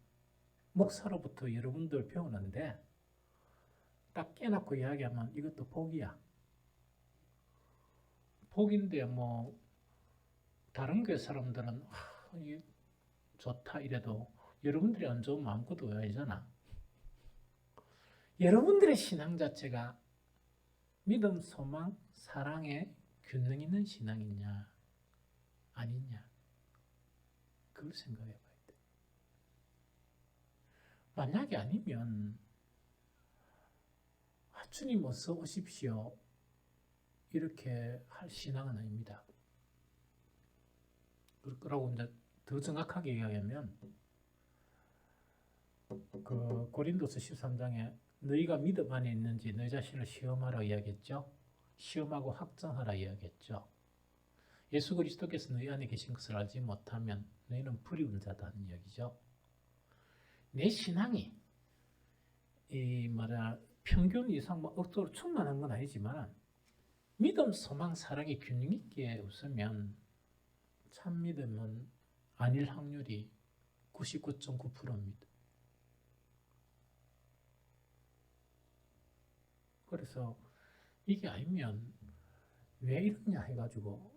목사로부터 여러분들 배우는데 딱 깨놓고 이야기하면 이것도 복이야. 복인데 뭐 다른 교회 사람들은 이게 좋다 이래도 여러분들이 안 좋으면 아무것도 아니잖아. 여러분들의 신앙 자체가 믿음, 소망, 사랑의 균형 있는 신앙이냐 아니냐 그걸 생각해 봐야 돼. 만약에 아니면 주님 어서 오십시오 이렇게 할 신앙은 아닙니다. 그러고 이제 더 정확하게 얘기하면 그 고린도서 13장에 너희가 믿음 안에 있는지 너희 자신을 시험하라 이야기했죠. 시험하고 확정하라 이야기했죠. 예수 그리스도께서 너희 안에 계신 것을 알지 못하면 너희는 불의운 자다는 이야기죠. 내 신앙이 평균 이상 억도로 충만한 건 아니지만 믿음, 소망, 사랑이 균형 있게 없으면 참 믿음은 아닐 확률이 99.9%입니다. 그래서 이게 아니면 왜 이러냐 해가지고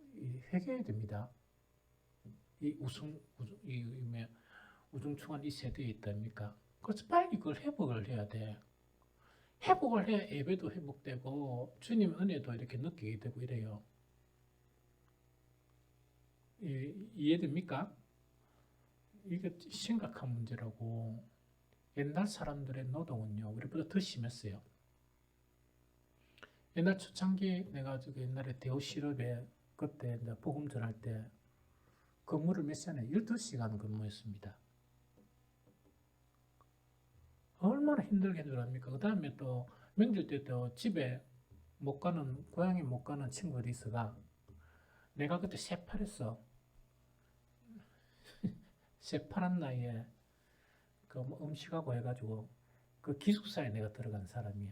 회개해야 됩니다. 이 우중충한 이 세대에 있답니까? 그래서 빨리 그걸 회복을 해야 돼. 회복을 해야 예배도 회복되고 주님 은혜도 이렇게 느끼게 되고 이래요. 이해됩니까? 이게 심각한 문제라고. 옛날 사람들의 노동은요, 우리보다 더 심했어요. 옛날 초창기 내가 옛날에 대우 실업에 그때 이제 보금 전할 때 근무를 몇 시간에 12시간 근무했습니다. 얼마나 힘들게 줄 압니까? 그 다음에 또 명절 때 또 집에 못 가는, 고향에 못 가는 친구들이 있어가 내가 그때 새파랬어. 새파란 나이에 그뭐 음식하고 해가지고 그 기숙사에 내가 들어간 사람이야.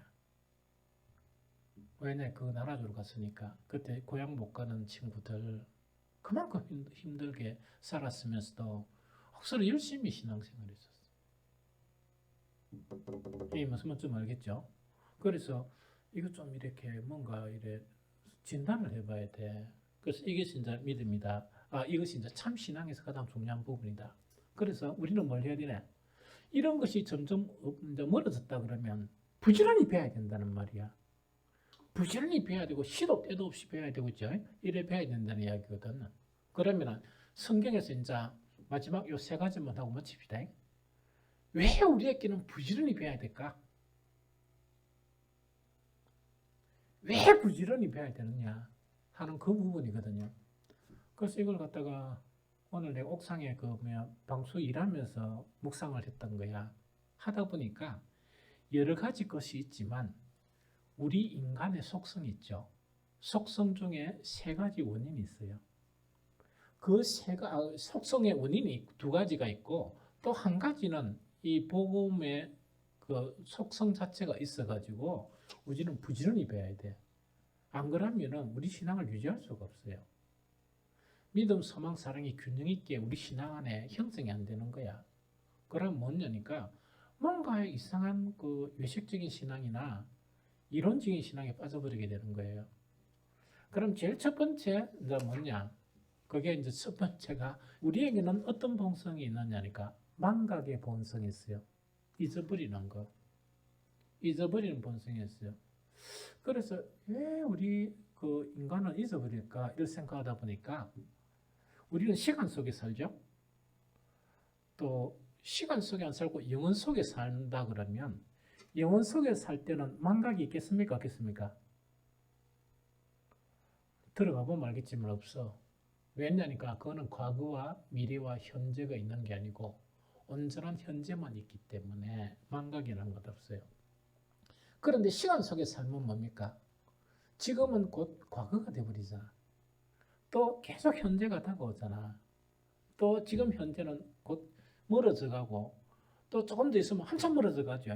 왜냐, 그 나라주로 갔으니까. 그때 고향 못 가는 친구들 그만큼 힘들게 살았으면서도 억수로 열심히 신앙생활 했었어. 이 무슨 말인지 알겠죠? 그래서 이거 좀 이렇게 뭔가 이래 진단을 해봐야 돼. 그래서 이게 진짜 믿음이다. 아, 이것이 진짜 참 신앙에서 가장 중요한 부분이다. 그래서 우리는 뭘 해야 되냐? 이런 것이 점점 이제 멀어졌다 그러면 부지런히 배워야 된다는 말이야. 부지런히 배워야 되고 시도 때도 없이 배워야 되고 있죠. 이래 배워야 된다는 이야기거든. 그러면 성경에서 이제 마지막 요 세 가지만 하고 마칩시다. 왜 우리에게는 부지런히 배워야 될까? 왜 부지런히 배워야 되느냐 하는 그 부분이거든요. 그래서 이걸 갖다가 오늘 내가 옥상에 그 방수 일하면서 묵상을 했던 거야. 하다 보니까 여러 가지 것이 있지만 우리 인간의 속성이 있죠. 속성 중에 세 가지 원인이 있어요. 그 속성의 원인이 두 가지가 있고 또 한 가지는 이 복음의 그 속성 자체가 있어가지고 우리는 부지런히 배워야 돼. 안 그러면은 우리 신앙을 유지할 수가 없어요. 믿음, 소망, 사랑이 균형 있게 우리 신앙 안에 형성이 안 되는 거야. 그럼 뭐냐니까 뭔가 이상한 그 외식적인 신앙이나 이론적인 신앙에 빠져버리게 되는 거예요. 그럼 제일 첫 번째 이제 뭐냐? 그게 이제 첫 번째가 우리에게는 어떤 본성이 있느냐니까 망각의 본성이 있어요. 잊어버리는 거. 잊어버리는 본성이 있어요. 그래서 왜 우리 그 인간은 잊어버릴까 이런 생각하다 보니까 우리는 시간 속에 살죠. 또 시간 속에 안 살고 영혼 속에 산다 그러면 영혼 속에 살 때는 망각이 있겠습니까? 없겠습니까? 들어가 보면 알겠지만 없어. 왜냐니까 그거는 과거와 미래와 현재가 있는 게 아니고 온전한 현재만 있기 때문에 망각이라는 것 없어요. 그런데 시간 속에 살면 뭡니까? 지금은 곧 과거가 되어버리잖아. 또 계속 현재가 다가오잖아. 또 지금 현재는 곧 멀어져 가고 또 조금 더 있으면 한참 멀어져 가죠.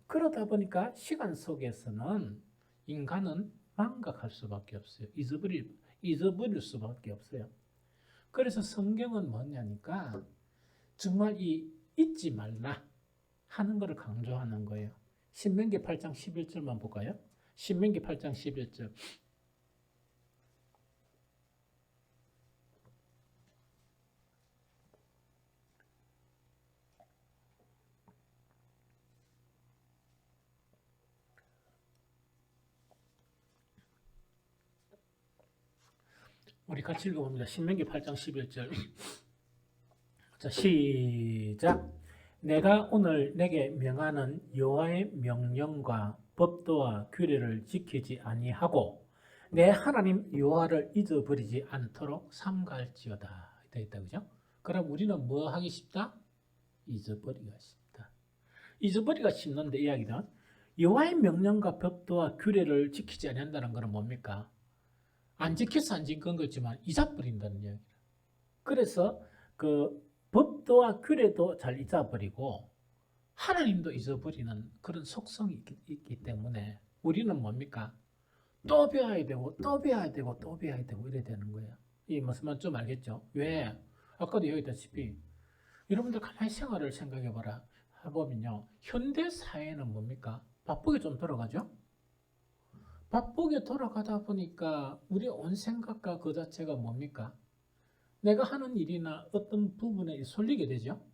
그러다 보니까 시간 속에서는 인간은 망각할 수밖에 없어요. 잊어버릴 수밖에 없어요. 그래서 성경은 뭐냐니까 정말 이 잊지 말라 하는 것을 강조하는 거예요. 신명기 8장 11절만 볼까요? 신명기 8장 11절. 우리 같이 읽어봅니다. 신명기 8장 11절. 자, 시작. 내가 오늘 내게 명하는 여호와의 명령과 법도와 규례를 지키지 아니하고 내 하나님 여호와를 잊어버리지 않도록 삼갈지어다. 되어 있다, 그죠? 그럼 우리는 뭐 하기 쉽다? 잊어버리기가 쉽다. 잊어버리기가 쉽는데 이야기는 여호와의 명령과 법도와 규례를 지키지 않는다는 것은 뭡니까? 안 지켜서 안 지킨 거지만 잊어버린다는 이야기라. 그래서 그 법도와 규례도 잘 잊어버리고 하나님도 잊어버리는 그런 속성이 있기 때문에 우리는 뭡니까? 또 배워야 되고 또 배워야 되고 또 배워야 되고 이래야 되는 거예요. 이 무슨 말 좀 알겠죠? 왜? 아까도 얘기했다시피 여러분들 가만히 생활을 생각해봐라. 해보면요. 현대 사회는 뭡니까? 바쁘게 좀 돌아가죠? 바쁘게 돌아가다 보니까 우리 온 생각과 그 자체가 뭡니까? 내가 하는 일이나 어떤 부분에 쏠리게 되죠.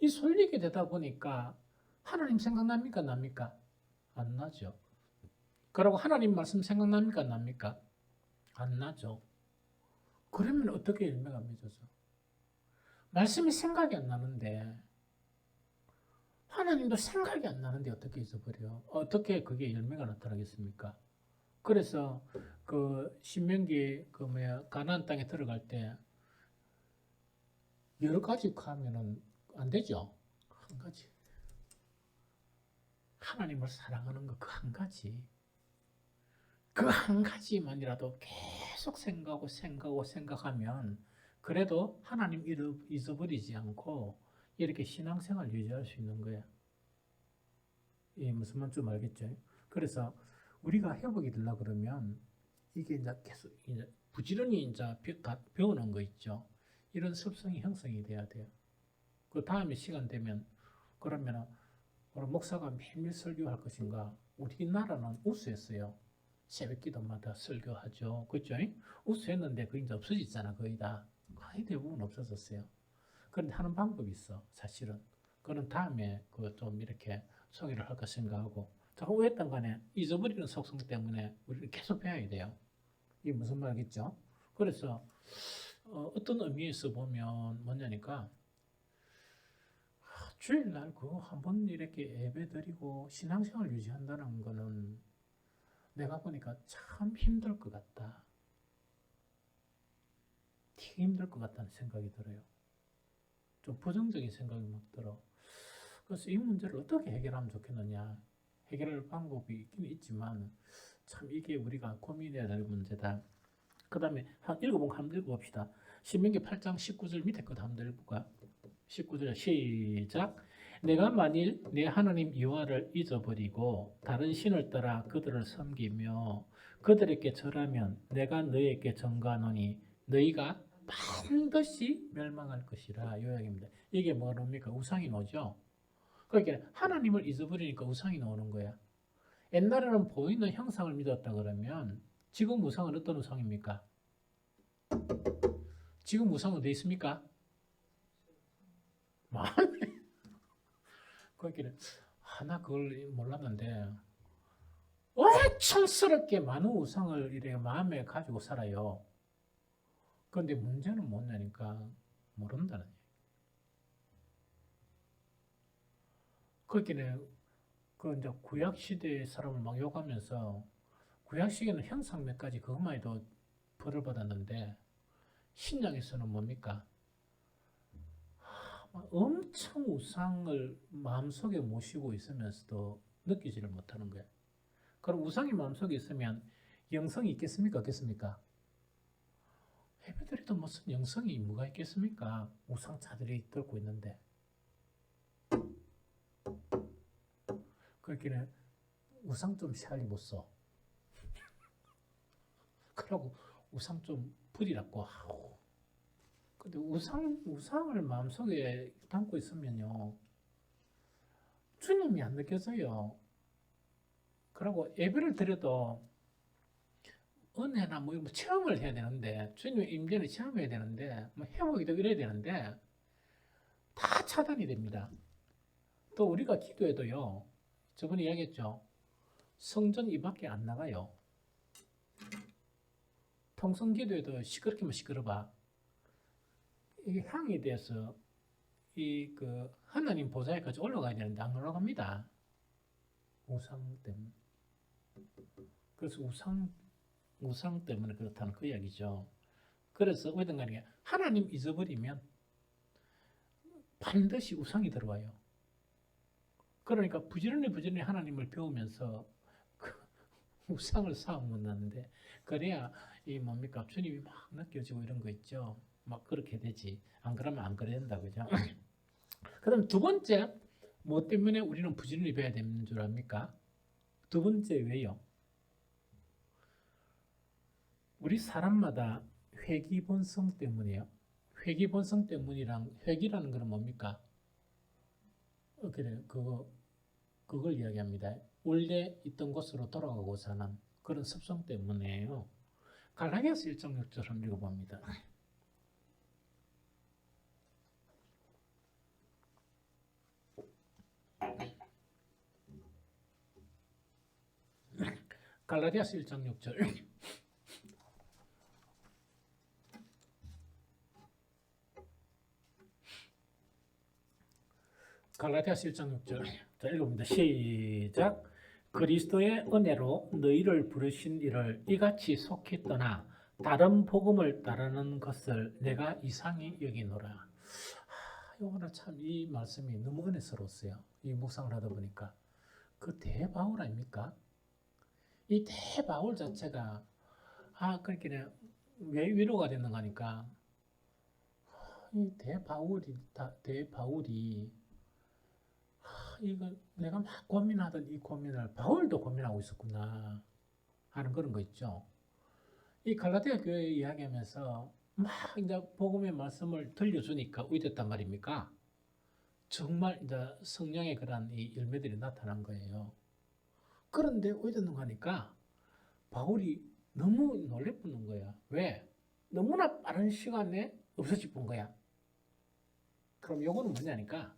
이 쏠리게 되다 보니까 하나님 생각납니까? 납니까? 안 나죠. 그리고 하나님 말씀 생각납니까? 납니까? 안 나죠. 그러면 어떻게 열매가 맺어져? 말씀이 생각이 안 나는데 하나님도 생각이 안 나는데 어떻게 잊어버려? 어떻게 그게 열매가 나타나겠습니까? 그래서 그 신명기 그 뭐야 가나안 땅에 들어갈 때 여러 가지 하면은 안 되죠. 한 가지. 하나님을 사랑하는 거 그 한 가지. 그 한 가지만이라도 계속 생각하면 그래도 하나님 잊어버리지 않고 이렇게 신앙생활 유지할 수 있는 거야. 이 무슨 말인지 좀 알겠죠? 그래서 우리가 회복이 되려고 그러면 이게 이제 계속 이제 부지런히 이제 배우는 거 있죠. 이런 습성이 형성이 돼야 돼요. 그 다음에 시간 되면 그러면은 우리 목사가 매일매일 설교할 것인가? 우리나라는 우수했어요. 새벽 기도마다 설교하죠. 그죠? 우수했는데 그게 이제 없어졌잖아. 거의 대부분 없어졌어요. 그런데 하는 방법이 있어. 사실은. 그는 다음에 그 좀 이렇게 소개를 할까 생각하고. 자, 어쨌든 간에 잊어버리는 속성 때문에 우리는 계속 배워야 돼요. 이게 무슨 말이겠죠? 그래서 어떤 의미에서 보면 뭐냐니까 주일날 그거 한번 이렇게 예배 드리고 신앙생활 유지한다는 거는 내가 보니까 참 힘들 것 같다. 되게 힘들 것 같다는 생각이 들어요. 좀 부정적인 생각이 막 들어. 그래서 이 문제를 어떻게 해결하면 좋겠느냐. 해결할 방법이 있긴 있지만 참 이게 우리가 고민해야 될 문제다. 그 다음에 한번 읽어봅시다. 신명기 8장 19절 밑에 것 한번 읽어볼까? 19절 시작. 내가 만일 내 하나님 여호와를 잊어버리고 다른 신을 따라 그들을 섬기며 그들에게 절하면 내가 너희에게 전가하노니 너희가 반드시 멸망할 것이라. 요약입니다. 이게 뭐랍니까? 우상이 나오죠. 그러니까 하나님을 잊어버리니까 우상이 나오는 거야. 옛날에는 보이는 형상을 믿었다 그러면 지금 우상은 어떤 우상입니까? 지금 우상은 어디 있습니까? 마음에. 그러니까 나 그걸 몰랐는데 엄청스럽게 많은 우상을 이렇게 마음에 가지고 살아요. 그런데 문제는 뭐냐니까 모른다는 얘기. 그러니까 그 이제 구약 시대의 사람을 막 욕하면서 구약 시대는 형상 몇 가지 그것만 해도 벌을 받았는데 신약에서는 뭡니까? 엄청 우상을 마음속에 모시고 있으면서도 느끼지를 못하는 거예요. 그럼 우상이 마음속에 있으면 영성이 있겠습니까? 없겠습니까? 예배드리도 무슨 영성이 뭐가 있겠습니까? 우상자들이 들고 있는데. 그렇기는 우상 좀 샬리 못 써. 그러고 우상 좀 버리라고 하고. 근데 우상을 마음속에 담고 있으면요. 주님이 안 느껴져요. 그리고 예배를 드려도 은혜나 뭐 체험을 해야 되는데, 주님의 임재를 체험해야 되는데, 뭐 회복이 되고 이래야 되는데, 다 차단이 됩니다. 또 우리가 기도해도요, 저번에 이야기했죠. 성전 이 밖에 안 나가요. 통성 기도에도 시끄럽기만 시끄러봐. 이게 향이 돼서 하나님 보좌에까지 올라가야 되는데 안 올라갑니다. 우상 때문에. 그래서 우상 때문에 그렇다는 그 이야기죠. 그래서 어떤 간에 하나님 잊어버리면 반드시 우상이 들어와요. 그러니까 부지런히 하나님을 배우면서 그 우상을 쌓아놓는데 그래야 이 뭡니까 주님이 막 느껴지고 이런 거 있죠. 막 그렇게 되지. 안 그러면 안 그래야 된다 그죠? 그다음 두 번째 뭐 때문에 우리는 부지런히 배워야 되는 줄 압니까? 두 번째 왜요? 우리 사람마다 회귀 본성 때문이에요. 회귀 본성 때문이랑 회귀라는 건 뭡니까? 그래 그걸 이야기합니다. 원래 있던 곳으로 돌아가고자 하는 그런 습성 때문에요. 갈라디아서 1장 6절 한번 읽어봅니다. 갈라디아서 1장 6절. 갈라디아서 1장 6절. 자, 읽어봅니다. 시작. 그리스도의 은혜로 너희를 부르신 이를 이같이 속히 떠나 다른 복음을 따르는 것을 내가 이상히 여기노라. 오늘 참 이 말씀이 너무 은혜스러웠어요. 이 묵상을 하다 보니까 그 대바울 아닙니까? 이 대바울 자체가 그렇게 왜 위로가 되는가 하니까 이 대바울이 이거 내가 막 고민하던 이 고민을 바울도 고민하고 있었구나 하는 그런 거 있죠. 이 갈라디아 교회 이야기하면서 막 이제 복음의 말씀을 들려주니까 의됐단 말입니까? 정말 이제 성령의 그런 이 열매들이 나타난 거예요. 그런데 의됐는가 하니까 바울이 너무 놀래붙는 거야. 왜? 너무나 빠른 시간에 없어질 본 거야. 그럼 요거는 뭐냐니까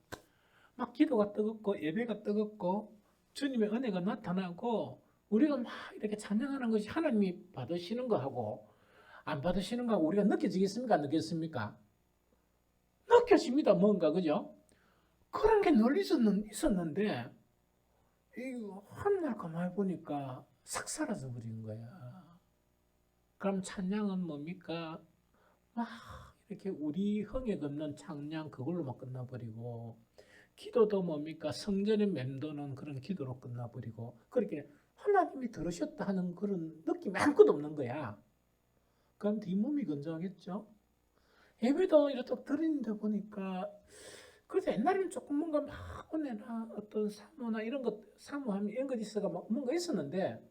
막 기도가 뜨겁고 예배가 뜨겁고 주님의 은혜가 나타나고 우리가 막 이렇게 찬양하는 것이 하나님이 받으시는 거하고 안 받으시는 거하고 우리가 느껴지겠습니까? 안 느껴집니까? 느껴집니다. 뭔가 그죠? 그런 게 늘 있었는데 한날 가만히 보니까 싹 사라져 버린 거야. 그럼 찬양은 뭡니까? 막 이렇게 우리 흥에 걷는 찬양 그걸로 막 끝나버리고 기도도 뭡니까? 성전에 맴도는 그런 기도로 끝나버리고 그렇게 하나님이 들으셨다 하는 그런 느낌이 아무것도 없는 거야. 그럼 뒷몸이 건조하겠죠? 예배도 이렇게 드리는데 보니까 그래서 옛날에는 조금 뭔가 막 은혜나 어떤 사모나 이런 것 사모함 이런 것 있어가 뭔가 있었는데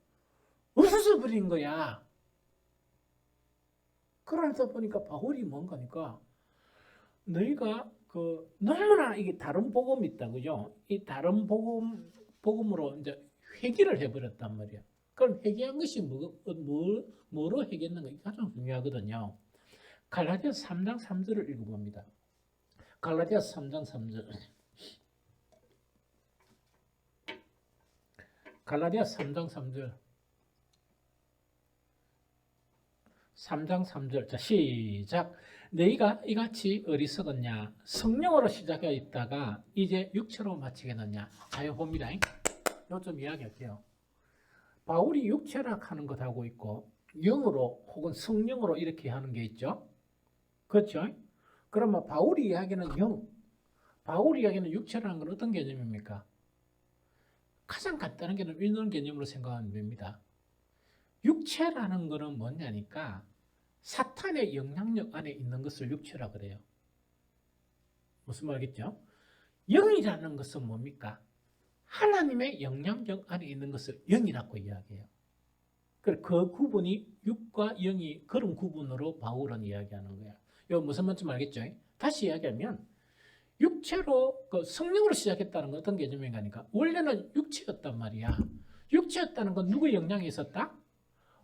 없어져 버린 거야. 그러다 보니까 바울이 뭔가니까 너희가 너무나 이게 다른 복음이 있다, 그죠? 이 다른 복음으로 이제 회개를 해버렸단 말이야. 그럼 회개한 것이 뭐로 회개했는가? 이게 가장 중요하거든요. 갈라디아서 3장 3절을 읽어봅니다. 갈라디아서 3장 3절. 갈라디아서 3장 3절. 3장 3절. 자, 시작. 너희가 이같이 어리석었냐? 성령으로 시작해 있다가 이제 육체로 마치겠느냐? 자, 이거 봅니다. 이거 좀 이야기할게요. 바울이 육체라 하는 것하고 있고 영으로 혹은 성령으로 이렇게 하는 게 있죠. 그렇죠? 그러면 바울이 이야기하는 바울이 이야기하는 육체라는 건 어떤 개념입니까? 가장 간단한 개념, 이런 개념으로 생각하면 됩니다. 육체라는 것은 뭐냐니까 사탄의 영향력 안에 있는 것을 육체라 그래요. 무슨 말이겠죠? 영이라는 것은 뭡니까? 하나님의 영향력 안에 있는 것을 영이라고 이야기해요. 그 구분이 육과 영이 그런 구분으로 바울은 이야기하는 거야. 이거 무슨 말인지 알겠죠? 다시 이야기하면 육체로 성령으로 시작했다는 건 어떤 개념인가? 원래는 육체였단 말이야. 육체였다는 건 누구의 영향이 있었다?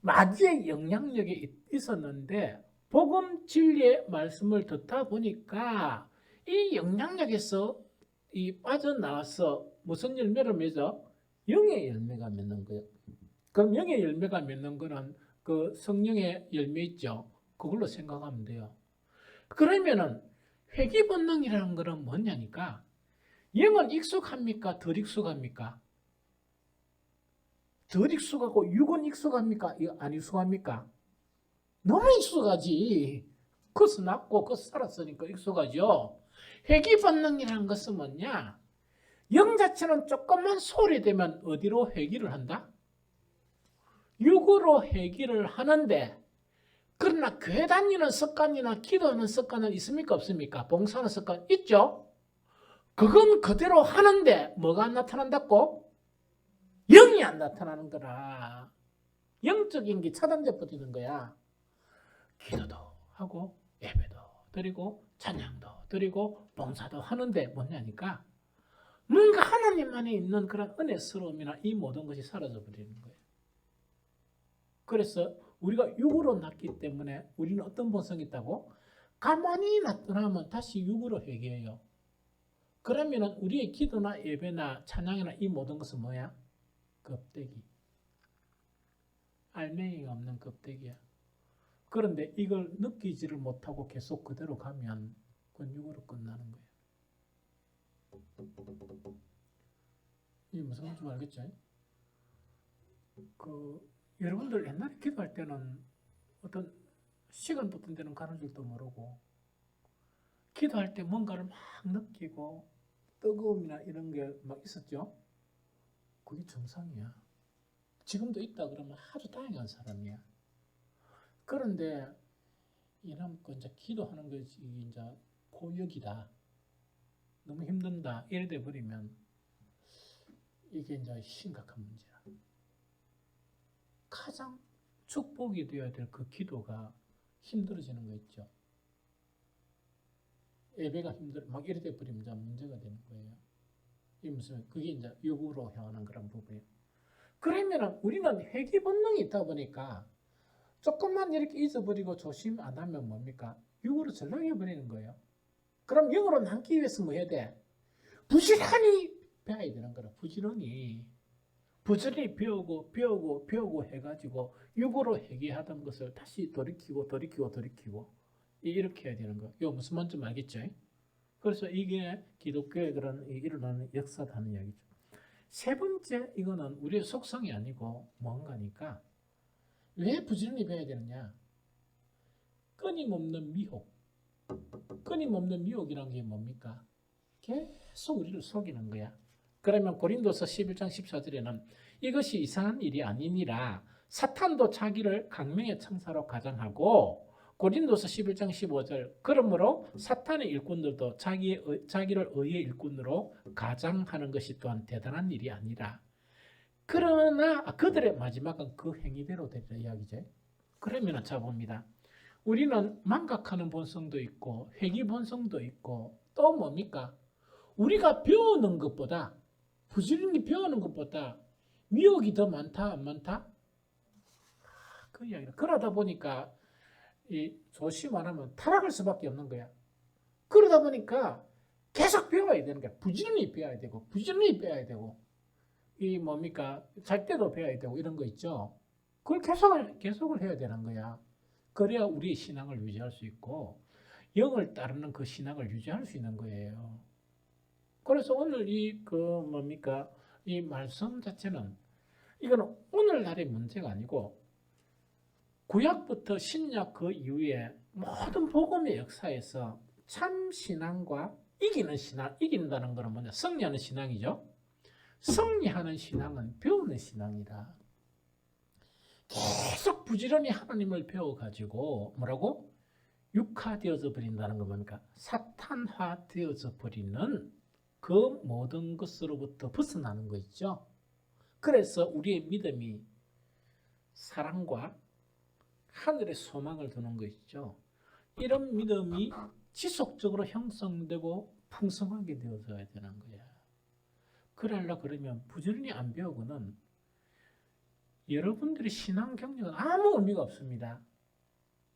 마귀의 영향력이 있었는데 복음 진리의 말씀을 듣다 보니까 이 영향력에서 빠져나와서 무슨 열매를 맺어? 영의 열매가 맺는 거예요. 그럼 영의 열매가 맺는 거는 그 성령의 열매 있죠. 그걸로 생각하면 돼요. 그러면은 회귀 본능이라는 거는 뭐냐니까 영은 익숙합니까? 덜 익숙합니까? 덜 익숙하고 육은 익숙합니까? 안 익숙합니까? 너무 익숙하지. 커서 낳고 커서 살았으니까 익숙하죠. 회귀 본능이라는 것은 뭐냐? 영 자체는 조금만 소리되면 어디로 회귀를 한다? 육으로 회귀를 하는데 그러나 교회 다니는 습관이나 기도하는 습관은 있습니까? 없습니까? 봉사하는 습관 있죠? 그건 그대로 하는데 뭐가 안 나타난다고? 영이 안 나타나는 거라. 영적인 게 차단돼 버리는 거야. 기도도 하고 예배도 드리고 찬양도 드리고 봉사도 하는데 뭐냐니까 뭔가 하나님 안에 있는 그런 은혜스러움이나 이 모든 것이 사라져 버리는 거예요. 그래서 우리가 육으로 났기 때문에 우리는 어떤 본성이 있다고? 가만히 놔두면 다시 육으로 회개해요. 그러면 우리의 기도나 예배나 찬양이나 이 모든 것은 뭐야? 껍데기. 알맹이가 없는 껍데기야. 그런데 이걸 느끼지를 못하고 계속 그대로 가면 그건 육으로 끝나는 거예요. 이게 무슨 말인지 알겠죠? 여러분들 옛날에 기도할 때는 어떤 시간 붙은 데는 가는 줄도 모르고 기도할 때 뭔가를 막 느끼고 뜨거움이나 이런 게 막 있었죠? 그게 정상이야. 지금도 있다 그러면 아주 다양한 사람이야. 그런데 이런 거 이제 기도하는 것이 이제 고역이다. 너무 힘든다. 이래 돼 버리면 이게 이제 심각한 문제야. 가장 축복이 되어야 될 그 기도가 힘들어지는 거 있죠. 예배가 막 이래 돼 버리면 이제 문제가 되는 거예요. 이 무슨 그게 이제 육으로 향하는 그런 부분이에요. 그러면 우리는 회귀 본능이 있다 보니까 조금만 이렇게 잊어버리고 조심 안 하면 뭡니까? 육으로 전락해 버리는 거예요. 그럼 영으로 남기 위해서 뭐 해야 돼? 부지런히 배워야 되는 거라. 부지런히 배우고 해가지고 육으로 회귀하던 것을 다시 돌이키고 이렇게 해야 되는 거. 이거 무슨 말인지 알겠죠? 그래서 이게 기독교의 그런 일어나는 역사다는 이야기죠. 세 번째, 이거는 우리의 속성이 아니고 뭔가니까 왜 부지런히 배워야 되느냐? 끊임없는 미혹. 끊임없는 미혹이란 게 뭡니까? 계속 우리를 속이는 거야. 그러면 고린도서 11장 14절에는 이것이 이상한 일이 아니니라 사탄도 자기를 강명의 천사로 가장하고 고린도서 11장 15절 그러므로 사탄의 일꾼들도 자기를 의의 일꾼으로 가장하는 것이 또한 대단한 일이 아니라 그러나 그들의 마지막은 그 행위대로 되리라 이야기죠. 그러면 자 봅니다. 우리는 망각하는 본성도 있고 회귀 본성도 있고 또 뭡니까? 우리가 배우는 것보다 부지런히 배우는 것보다 미혹이 더 많다 안 많다? 그 이야기다. 그러다 보니까 조심 안 하면 타락할 수밖에 없는 거야. 그러다 보니까 계속 배워야 되는 거야. 부지런히 배워야 되고 부지런히 배워야 되고 이 뭡니까? 잘 때도 배워야 되고 이런 거 있죠. 그걸 계속을 해야 되는 거야. 그래야 우리의 신앙을 유지할 수 있고 영을 따르는 그 신앙을 유지할 수 있는 거예요. 그래서 오늘 뭡니까? 이 말씀 자체는 이거는 오늘날의 문제가 아니고 구약부터 신약 그 이후에 모든 복음의 역사에서 참 신앙과 이기는 신앙, 이긴다는 것은 뭐냐? 승리하는 신앙이죠. 승리하는 신앙은 배우는 신앙이다. 계속 부지런히 하나님을 배워가지고 뭐라고? 육화되어져 버린다는 건 뭡니까? 사탄화되어져 버리는 그 모든 것으로부터 벗어나는 거 있죠. 그래서 우리의 믿음이 사랑과 하늘의 소망을 두는 거 있죠. 이런 믿음이 지속적으로 형성되고 풍성하게 되어져야 되는 거야. 그러려고 그러면 부지런히 안 배우고는 여러분들의 신앙 경력은 아무 의미가 없습니다.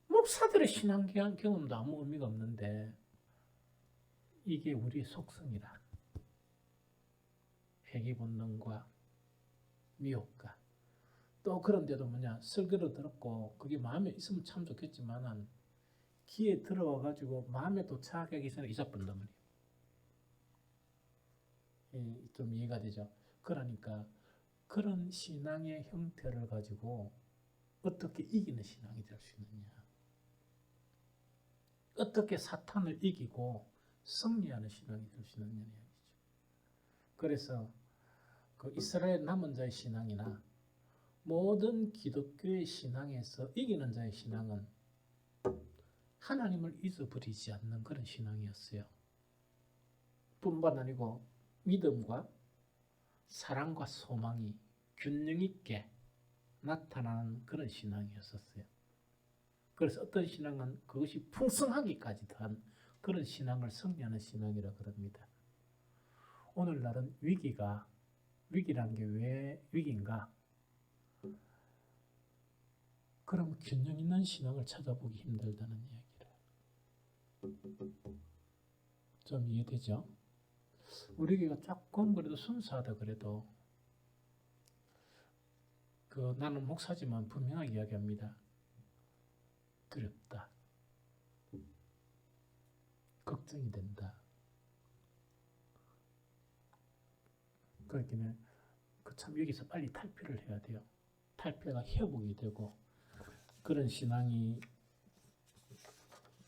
목사들의 신앙 경험도 아무 의미가 없는데 이게 우리의 속성이다. 회귀 본능과 미혹과 또 그런데도 뭐냐 설교를 들었고 그게 마음에 있으면 참 좋겠지만은 귀에 들어와가지고 마음에 도착하기 전에 잊어버린단 말이에요. 좀 이해가 되죠? 그러니까 그런 신앙의 형태를 가지고 어떻게 이기는 신앙이 될 수 있느냐? 어떻게 사탄을 이기고 승리하는 신앙이 될 수 있느냐 이야기죠. 그래서 그 이스라엘 남은 자의 신앙이나 모든 기독교의 신앙에서 이기는 자의 신앙은 하나님을 잊어버리지 않는 그런 신앙이었어요. 뿐만 아니고 믿음과 사랑과 소망이 균형 있게 나타나는 그런 신앙이었었어요. 그래서 어떤 신앙은 그것이 풍성하기까지 한 그런 신앙을 승리하는 신앙이라 그럽니다. 오늘날은 위기란 게 왜 위기인가? 그럼 균형 있는 신앙을 찾아보기 힘들다는 이야기를. 좀 이해되죠? 우리 교회가 조금 그래도 순수하다 그래도 나는 목사지만 분명하게 이야기합니다. 두렵다. 걱정이 된다. 그렇기는 그 참 여기서 빨리 탈피를 해야 돼요. 탈피가 회복이 되고 그런 신앙이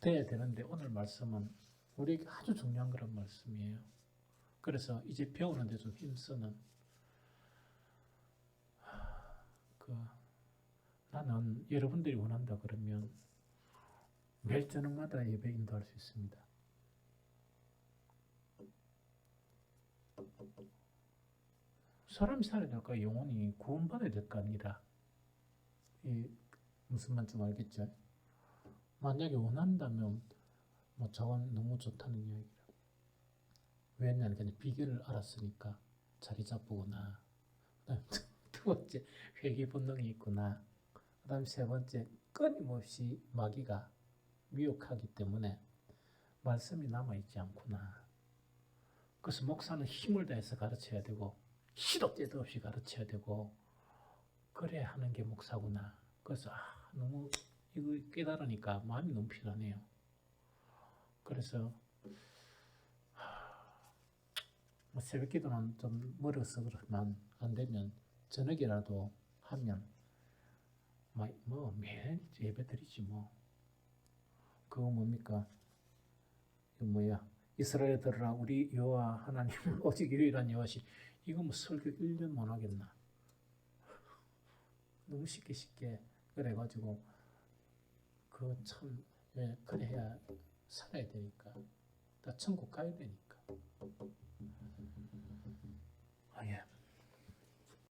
돼야 되는데 오늘 말씀은 우리에게 아주 중요한 그런 말씀이에요. 그래서 이제 배우는데 좀 힘쓰는 그 나는 여러분들이 원한다 그러면 매일 저녁마다 예배 인도할 수 있습니다. 사람이 살아야 될까 영혼이 구원받아야 될 거 아니라 이 무슨 말인지 알겠죠? 만약에 원한다면 뭐 저건 너무 좋다는 이야기라. 왜냐하면 그냥 비결을 알았으니까 자리 잡으구나. 그다음 두 번째 회개 본능이 있구나. 그다음 세 번째 끊임없이 마귀가 미혹하기 때문에 말씀이 남아있지 않구나. 그래서 목사는 힘을 다해서 가르쳐야 되고 시도 때도 없이 가르쳐야 되고 그래야 하는 게 목사구나. 그래서 너무 이거 깨달으니까 마음이 너무 편하네요. 그래서 뭐 새벽 기도는 좀 멀어서 그러면 안 되면 저녁이라도 하면 뭐 매일 예배 드리지 뭐. 그거 뭡니까? 이거 뭐야? 이스라엘들아 우리 여호와 하나님은 오직 유일한 여호와시. 이거 뭐 설교 1년 못 하겠나? 너무 쉽게 그래가지고 그 참 그래야 살아야 되니까 다 천국 가야 되니까. 예.